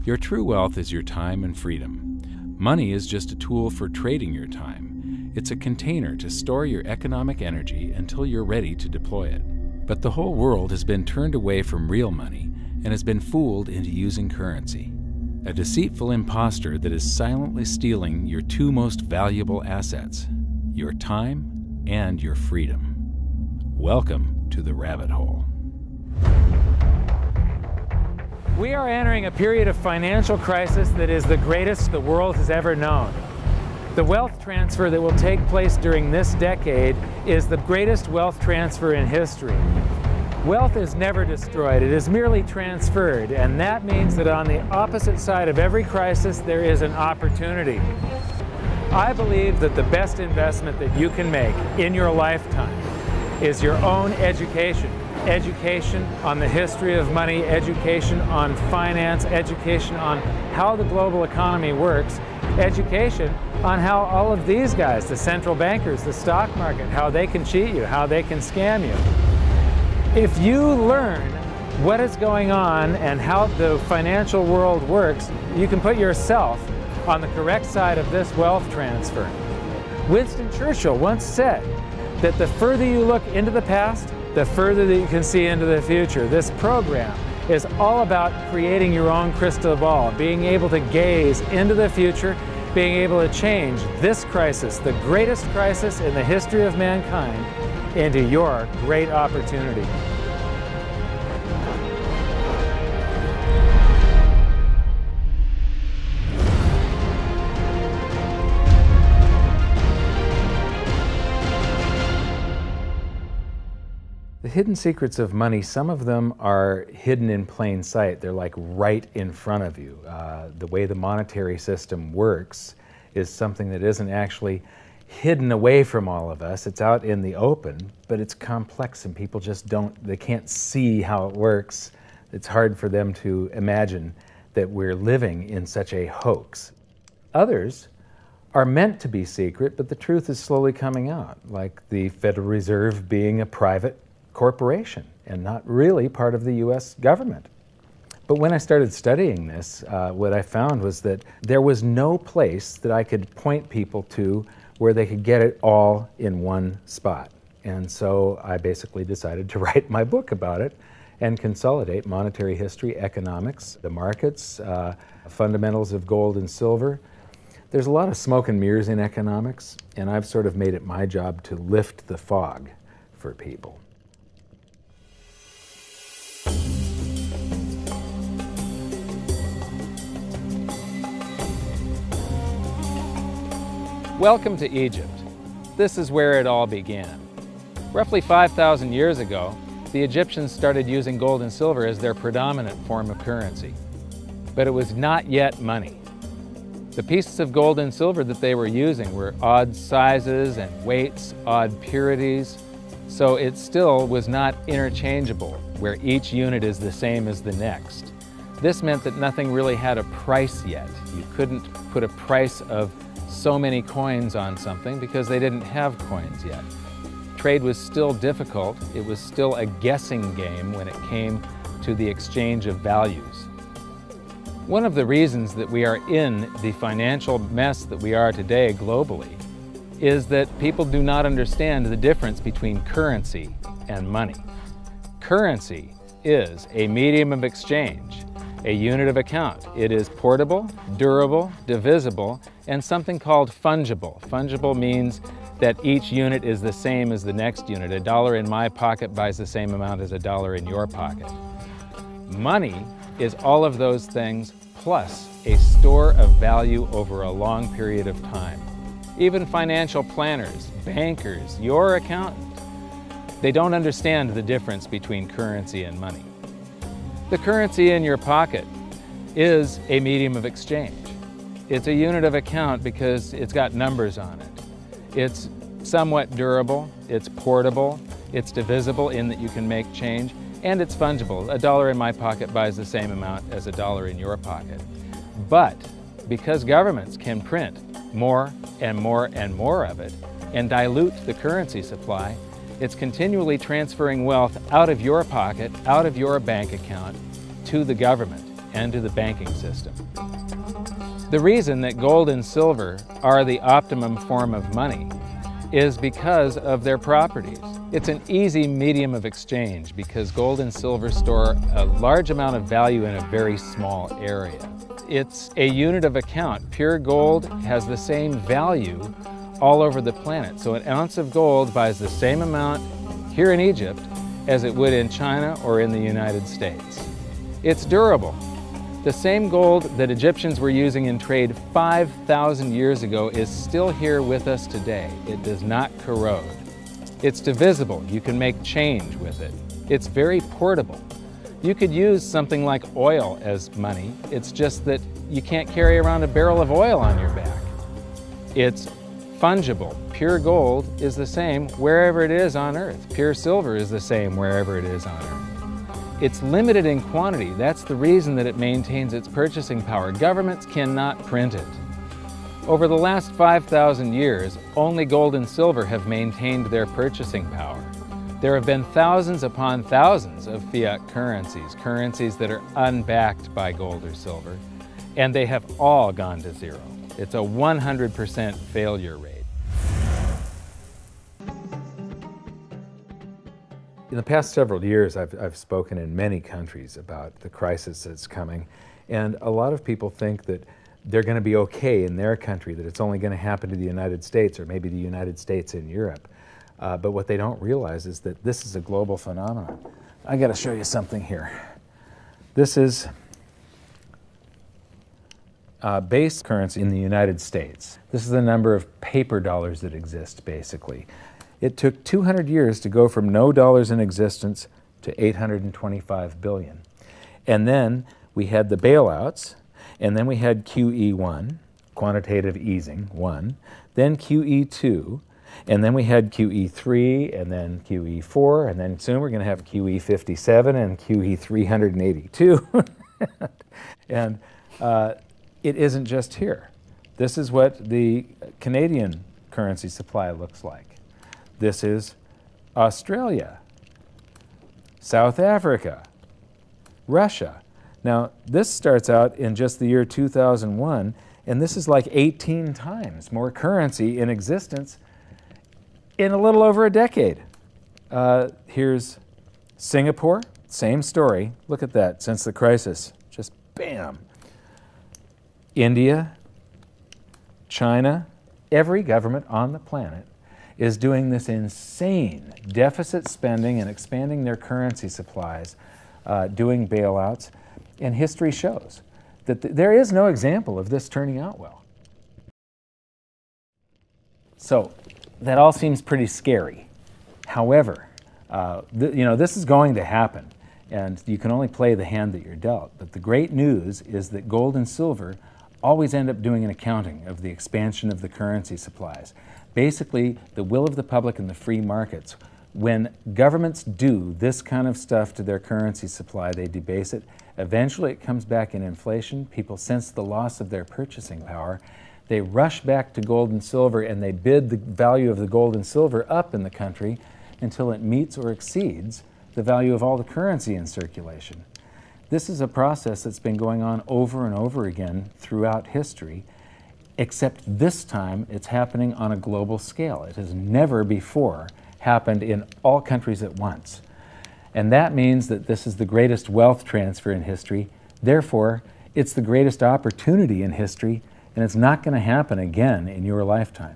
Your true wealth is your time and freedom. Money is just a tool for trading your time. It's a container to store your economic energy until you're ready to deploy it. But the whole world has been turned away from real money and has been fooled into using currency. A deceitful impostor that is silently stealing your two most valuable assets, your time and your freedom. Welcome to the rabbit hole. We are entering a period of financial crisis that is the greatest the world has ever known. The wealth transfer that will take place during this decade is the greatest wealth transfer in history. Wealth is never destroyed, it is merely transferred, and that means that on the opposite side of every crisis there is an opportunity. I believe that the best investment that you can make in your lifetime is your own education. Education on the history of money, education on finance, education on how the global economy works, education on how all of these guys, the central bankers, the stock market, how they can cheat you, how they can scam you. If you learn what is going on and how the financial world works, you can put yourself on the correct side of this wealth transfer. Winston Churchill once said that the further you look into the past, the further that you can see into the future. This program is all about creating your own crystal ball, being able to gaze into the future, being able to change this crisis, the greatest crisis in the history of mankind, into your great opportunity. The hidden secrets of money, some of them are hidden in plain sight. They're like right in front of you. The way the monetary system works is something that isn't actually hidden away from all of us. It's out in the open, but it's complex and people just they can't see how it works. It's hard for them to imagine that we're living in such a hoax. Others are meant to be secret, but the truth is slowly coming out, like the Federal Reserve being a private corporation and not really part of the U.S. government. But when I started studying this, what I found was that there was no place that I could point people to where they could get it all in one spot. And so I basically decided to write my book about it and consolidate monetary history, economics, the markets, fundamentals of gold and silver. There's a lot of smoke and mirrors in economics, and I've sort of made it my job to lift the fog for people. Welcome to Egypt. This is where it all began. Roughly 5,000 years ago, the Egyptians started using gold and silver as their predominant form of currency. But it was not yet money. The pieces of gold and silver that they were using were odd sizes and weights, odd purities, so it still was not interchangeable, where each unit is the same as the next. This meant that nothing really had a price yet. You couldn't put a price of so many coins on something because they didn't have coins yet. Trade was still difficult. It was still a guessing game when it came to the exchange of values. One of the reasons that we are in the financial mess that we are today globally is that people do not understand the difference between currency and money. Currency is a medium of exchange, a unit of account. It is portable, durable, divisible, and something called fungible. Fungible means that each unit is the same as the next unit. A dollar in my pocket buys the same amount as a dollar in your pocket. Money is all of those things plus a store of value over a long period of time. Even financial planners, bankers, your accountant, they don't understand the difference between currency and money. The currency in your pocket is a medium of exchange. It's a unit of account because it's got numbers on it. It's somewhat durable, it's portable, it's divisible in that you can make change, and it's fungible. A dollar in my pocket buys the same amount as a dollar in your pocket. But because governments can print more and more and more of it and dilute the currency supply, it's continually transferring wealth out of your pocket, out of your bank account, to the government. and to the banking system. The reason that gold and silver are the optimum form of money is because of their properties. It's an easy medium of exchange because gold and silver store a large amount of value in a very small area. It's a unit of account. Pure gold has the same value all over the planet. So an ounce of gold buys the same amount here in Egypt as it would in China or in the United States. It's durable. The same gold that Egyptians were using in trade 5,000 years ago is still here with us today. It does not corrode. It's divisible. You can make change with it. It's very portable. You could use something like oil as money. It's just that you can't carry around a barrel of oil on your back. It's fungible. Pure gold is the same wherever it is on Earth. Pure silver is the same wherever it is on Earth. It's limited in quantity. That's the reason that it maintains its purchasing power. Governments cannot print it. Over the last 5,000 years, only gold and silver have maintained their purchasing power. There have been thousands upon thousands of fiat currencies, currencies that are unbacked by gold or silver, and they have all gone to zero. It's a 100% failure rate. In the past several years, I've spoken in many countries about the crisis that's coming, and a lot of people think that they're going to be okay in their country, that it's only going to happen to the United States or maybe the United States in Europe. But what they don't realize is that this is a global phenomenon. I got to show you something here. This is base currency in the United States. This is the number of paper dollars that exist, basically. It took 200 years to go from no dollars in existence to 825 billion. And then we had the bailouts, and then we had QE1, quantitative easing 1, then QE2, and then we had QE3, and then QE4, and then soon we're going to have QE57 and QE382. And it isn't just here. This is what the Canadian currency supply looks like. This is Australia, South Africa, Russia. Now, this starts out in just the year 2001, and this is like 18 times more currency in existence in a little over a decade. Here's Singapore, same story. Look at that, since the crisis, just bam. India, China, every government on the planet is doing this insane deficit spending and expanding their currency supplies, doing bailouts, and history shows that there is no example of this turning out well. So that all seems pretty scary. However, this is going to happen, and you can only play the hand that you're dealt. But the great news is that gold and silver always end up doing an accounting of the expansion of the currency supplies. Basically, the will of the public and the free markets. When governments do this kind of stuff to their currency supply, they debase it. Eventually, it comes back in inflation. People sense the loss of their purchasing power. They rush back to gold and silver, and they bid the value of the gold and silver up in the country until it meets or exceeds the value of all the currency in circulation. This is a process that's been going on over and over again throughout history, except this time it's happening on a global scale. It has never before happened in all countries at once. And that means that this is the greatest wealth transfer in history. Therefore, it's the greatest opportunity in history, and it's not going to happen again in your lifetime.